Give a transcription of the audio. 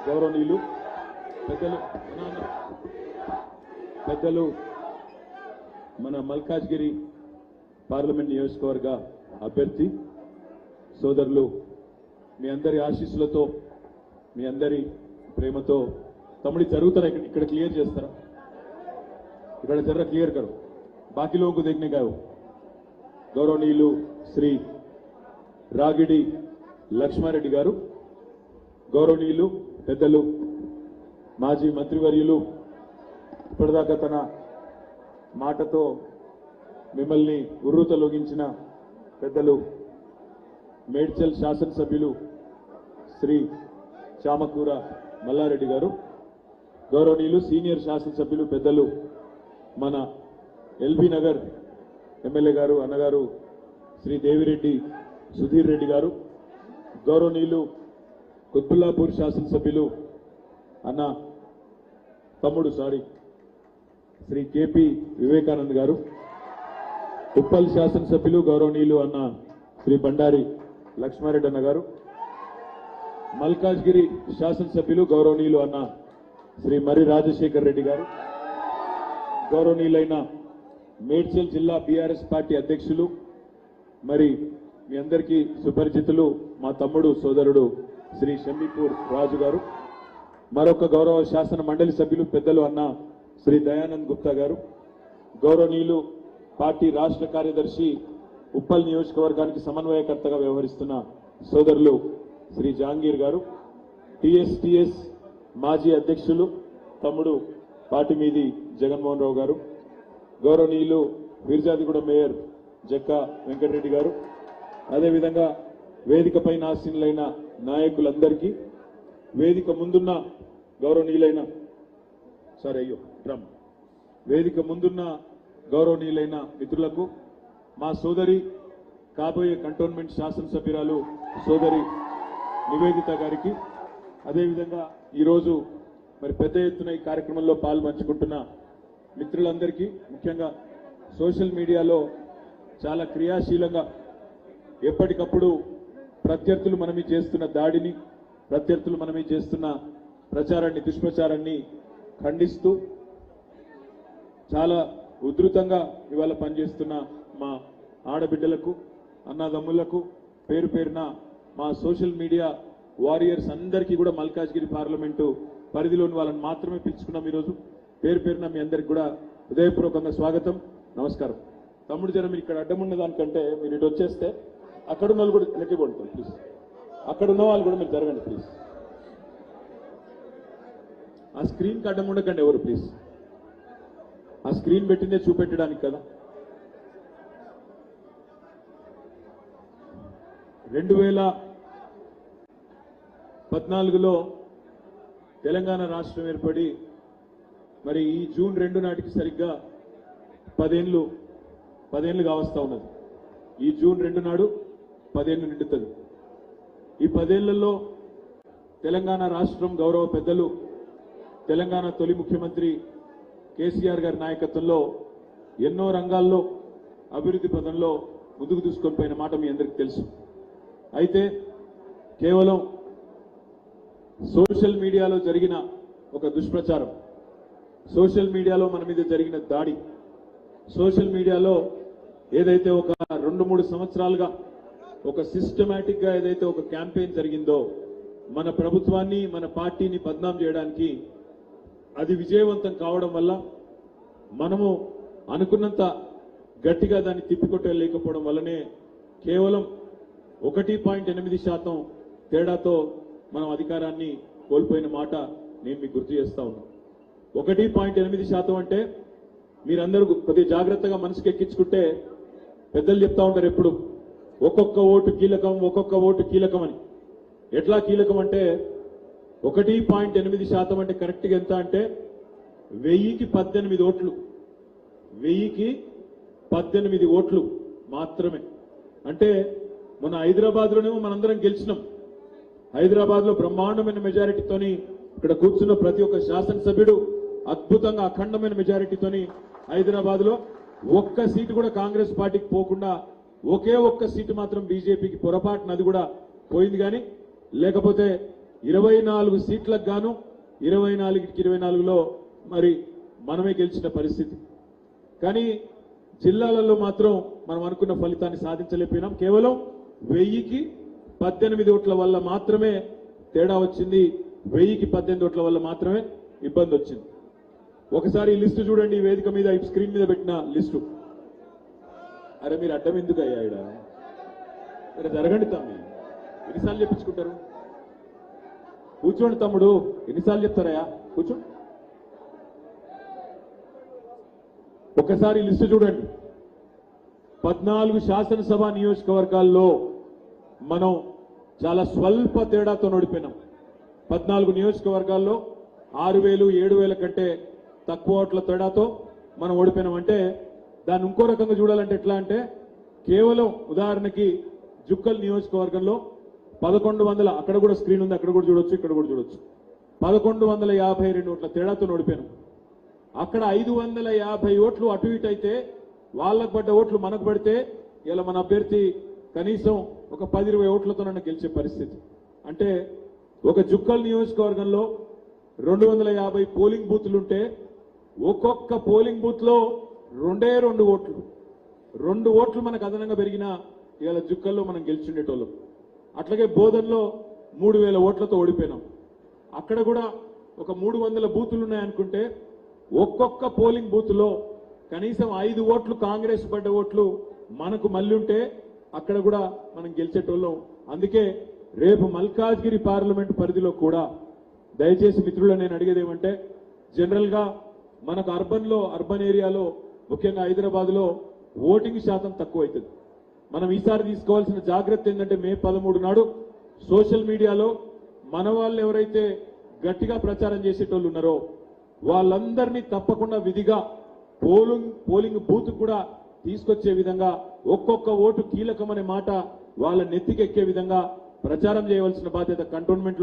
గౌరవనీయులు పెద్దలు మన మల్కాజ్గిరి పార్లమెంట్ నియోజకవర్గ అభ్యర్థి సోదరులు మీ అందరి ఆశీస్సులతో మీ అందరి ప్రేమతో తమ్ముడి జరుగుతారా ఇక్కడ క్లియర్ చేస్తారా ఇక్కడ జర క్లిयर करो बाकी लोगों को देखने का हो गौरवनीयुलु श्री రాగిడి లక్ష్మారెడ్డి గారు గౌరవనీయులు పెద్దలు మాజీ మంత్రివర్యులు ఇప్పటిదాకా తన మాటతో మిమ్మల్ని ఉర్రూతలొగించిన పెద్దలు మేడ్చల్ శాసనసభ్యులు శ్రీ చామకూర మల్లారెడ్డి గారు గౌరవనీయులు సీనియర్ శాసనసభ్యులు పెద్దలు మన ఎల్బీ నగర్ ఎమ్మెల్యే గారు అన్నగారు శ్రీ దేవిరెడ్డి సుధీర్ రెడ్డి గారు గౌరవనీయులు కుత్బుల్లాపూర్ శాసనసభ్యులు అన్న తమ్ముడు శ్రీ కేపీ వివేకానంద్ గారు ఉప్పల్ శాసనసభ్యులు గౌరవనీయులు అన్న శ్రీ బండారి లక్ష్మారెడ్డి అన్న గారు మల్కాజ్గిరి శాసనసభ్యులు గౌరవనీయులు అన్న శ్రీ మరి రాజశేఖర్ రెడ్డి గారు గౌరవనీయులైన మేడ్చల్ జిల్లా బీఆర్ఎస్ పార్టీ అధ్యక్షులు మరి మీ అందరికీ సుపరిచితులు మా తమ్ముడు సోదరుడు శ్రీ షమ్మీపూర్ రాజు గారు మరొక గౌరవ శాసన మండలి సభ్యులు పెద్దలు అన్న శ్రీ దయానంద్ గుప్తా గారు గౌరవనీయులు పార్టీ రాష్ట్ర కార్యదర్శి ఉప్పల్ నియోజకవర్గానికి సమన్వయకర్తగా వ్యవహరిస్తున్న సోదరులు శ్రీ జహాంగీర్ గారు టీఎస్టీఎస్ మాజీ అధ్యక్షులు తమ్ముడు పాటిమీది జగన్మోహన్ రావు గారు గౌరవనీయులు వీర్జాదిగూడ మేయర్ జక్కా వెంకటరెడ్డి గారు అదేవిధంగా వేదికపైన ఆసీనులైన నాయకులందరికీ వేదిక ముందున్న గౌరవనీయులైన వేదిక ముందున్న గౌరవనీయులైన మిత్రులకు మా సోదరి కాబోయే కంటోన్మెంట్ శాసనసభ్యురాలు సోదరి నివేదిత గారికి అదేవిధంగా ఈరోజు మరి పెద్ద ఎత్తున ఈ కార్యక్రమంలో పాల్పంచుకుంటున్న మిత్రులందరికీ ముఖ్యంగా సోషల్ మీడియాలో చాలా క్రియాశీలంగా ఎప్పటికప్పుడు ప్రత్యర్థులు మనమే చేస్తున్న దాడిని ప్రత్యర్థులు మనమే చేస్తున్న ప్రచారాన్ని దుష్ప్రచారాన్ని ఖండిస్తూ చాలా ఉధృతంగా ఇవాళ పనిచేస్తున్న మా ఆడబిడ్డలకు అన్నదమ్ములకు పేరు పేరున మా సోషల్ మీడియా వారియర్స్ అందరికీ కూడా మల్కాజ్గిరి పార్లమెంటు పరిధిలోని వాళ్ళని మాత్రమే పిలుచుకున్నాం ఈరోజు పేరు పేరున మీ అందరికి కూడా హృదయపూర్వకంగా స్వాగతం నమస్కారం తమ్ముడు జర మీరు ఇక్కడ అడ్డం ఉన్న దానికంటే మీరు ఇటు వచ్చేస్తే అక్కడున్న వాళ్ళు కూడా లెక్కిపోండి ప్లీజ్ అక్కడ ఉన్న వాళ్ళు కూడా మీరు జరగండి ప్లీజ్ ఆ స్క్రీన్కి అడ్డం ఉండకండి ఎవరు ప్లీజ్ ఆ స్క్రీన్ పెట్టిందే చూపెట్టడానికి కదా 2014లో తెలంగాణ రాష్ట్రం ఏర్పడి మరి ఈ జూన్ 2 నాటికి సరిగ్గా 10 ఏళ్లు కావస్తా ఉన్నది ఈ జూన్ 2 నాడు 10 ఏళ్లు నిండుతుంది ఈ 10 ఏళ్లలో తెలంగాణ రాష్ట్రం గౌరవ పెద్దలు తెలంగాణ తొలి ముఖ్యమంత్రి కేసీఆర్ గారి నాయకత్వంలో ఎన్నో రంగాల్లో అభివృద్ధి పదంలో ముందుకు తీసుకొని పోయిన మాట మీ అందరికీ తెలుసు అయితే కేవలం సోషల్ మీడియాలో జరిగిన ఒక దుష్ప్రచారం సోషల్ మీడియాలో మన మీద జరిగిన దాడి సోషల్ మీడియాలో ఏదైతే ఒక 2-3 సంవత్సరాలుగా ఒక సిస్టమేటిక్ గా ఏదైతే ఒక క్యాంపెయిన్ జరిగిందో మన ప్రభుత్వాన్ని మన పార్టీని బద్నాం చేయడానికి అది విజయవంతం కావడం వల్ల మనము అనుకున్నంత గట్టిగా దాన్ని తిప్పికొట్టలేకపోవడం వల్లనే కేవలం 1.8% తేడాతో మనం అధికారాన్ని కోల్పోయిన మాట నేను మీకు గుర్తు చేస్తా ఉన్నా 1.8% అంటే మీరందరూ కొద్దిగా జాగ్రత్తగా మనసుకు ఎక్కించుకుంటే పెద్దలు చెప్తా ఉంటారు ఎప్పుడు ఒక్కొక్క ఓటు కీలకం అని ఎట్లా కీలకం అంటే 1.8% అంటే కరెక్ట్గా ఎంత అంటే 1000కి 18 ఓట్లు 1018 ఓట్లు మాత్రమే అంటే మన హైదరాబాద్లోనేమో మనందరం గెలిచినాం హైదరాబాద్లో బ్రహ్మాండమైన మెజారిటీతోని ఇక్కడ కూర్చున్న ప్రతి ఒక్క శాసనసభ్యుడు అద్భుతంగా అఖండమైన మెజారిటీతోని హైదరాబాద్లో ఒక్క సీటు కూడా కాంగ్రెస్ పార్టీకి పోకుండా ఒకే ఒక్క సీటు మాత్రం బీజేపీకి పొరపాటున అది కూడా పోయింది కానీ లేకపోతే 24 సీట్లకు గాను 24కి 24లో మరి మనమే గెలిచిన పరిస్థితి. కానీ జిల్లాలలో మాత్రం మనం అనుకున్న ఫలితాన్ని సాధించలేకపోయినాం. కేవలం 1000కి 18 ఓట్ల వల్ల మాత్రమే తేడా వచ్చింది. 1000కి 18 ఓట్ల వల్ల మాత్రమే ఇబ్బంది వచ్చింది. ఒకసారి ఈ లిస్టు చూడండి, ఈ వేదిక మీద ఈ స్క్రీన్ మీద పెట్టిన లిస్టు. అరే మీరు అడ్డం ఎందుకు అయ్యా ఇడ? అరే జరగండి తమ్మి, ఎన్నిసార్లు చెప్పించుకుంటారు? కూర్చోండి తమ్ముడు, ఎన్నిసార్లు చెప్తారయ్యా? కూర్చోండి. ఒకసారి లిస్టు చూడండి. 14 శాసనసభ నియోజకవర్గాల్లో మనం చాలా స్వల్ప తేడాతో ఓడిపోయినాం. 14 నియోజకవర్గాల్లో 6000, 7000 కంటే తక్కువ ఓట్ల తేడాతో మనం ఓడిపోయినాం. అంటే దాన్ని ఇంకో రకంగా చూడాలంటే ఎట్లా అంటే, కేవలం ఉదాహరణకి జుక్కల్ నియోజకవర్గంలో 1100, అక్కడ కూడా స్క్రీన్ ఉంది, అక్కడ కూడా చూడొచ్చు, ఇక్కడ కూడా చూడొచ్చు, 1152 ఓట్ల తేడాతో ఓడిపోయినాం. అక్కడ 550 ఓట్లు అటు ఇటు అయితే వాళ్ళకు పడ్డ ఓట్లు మనకు పడితే ఇలా మన అభ్యర్థి కనీసం ఒక 10-20 ఓట్లతో నన్ను గెలిచే పరిస్థితి. అంటే ఒక జుక్కల్ నియోజకవర్గంలో 250 పోలింగ్ బూత్లుంటే ఒక్కొక్క పోలింగ్ బూత్ లో 2 ఓట్లు, 2 ఓట్లు మనకు అదనంగా పెరిగినా ఇవాళ జుక్కల్లో మనం గెలిచిండేటోళ్ళం. అట్లాగే బోధన్లో 3000 ఓట్లతో ఓడిపోయినాం. అక్కడ కూడా ఒక 300 బూతులు ఉన్నాయనుకుంటే ఒక్కొక్క పోలింగ్ బూత్ లో కనీసం 5 ఓట్లు కాంగ్రెస్ పడ్డ ఓట్లు మనకు మళ్ళీ ఉంటే అక్కడ కూడా మనం గెలిచేటోళ్ళం. అందుకే రేపు మల్కాజ్గిరి పార్లమెంట్ పరిధిలో కూడా దయచేసి మిత్రులు నేను అడిగేది ఏమంటే, జనరల్ గా మనకు అర్బన్ ఏరియాలో ముఖ్యంగా హైదరాబాద్ లో ఓటింగ్ శాతం తక్కువ అవుతుంది. మనం ఈసారి తీసుకోవాల్సిన జాగ్రత్త ఏంటంటే, మే 13 నాడు సోషల్ మీడియాలో మన వాళ్ళు ఎవరైతే గట్టిగా ప్రచారం చేసేటోళ్ళు ఉన్నారో వాళ్ళందరినీ తప్పకుండా విధిగా పోలింగ్ బూత్ కూడా తీసుకొచ్చే విధంగా, ఒక్కొక్క ఓటు కీలకమనే మాట వాళ్ళ నెత్తికెక్కే విధంగా ప్రచారం చేయవలసిన బాధ్యత కంటోన్మెంట్ లో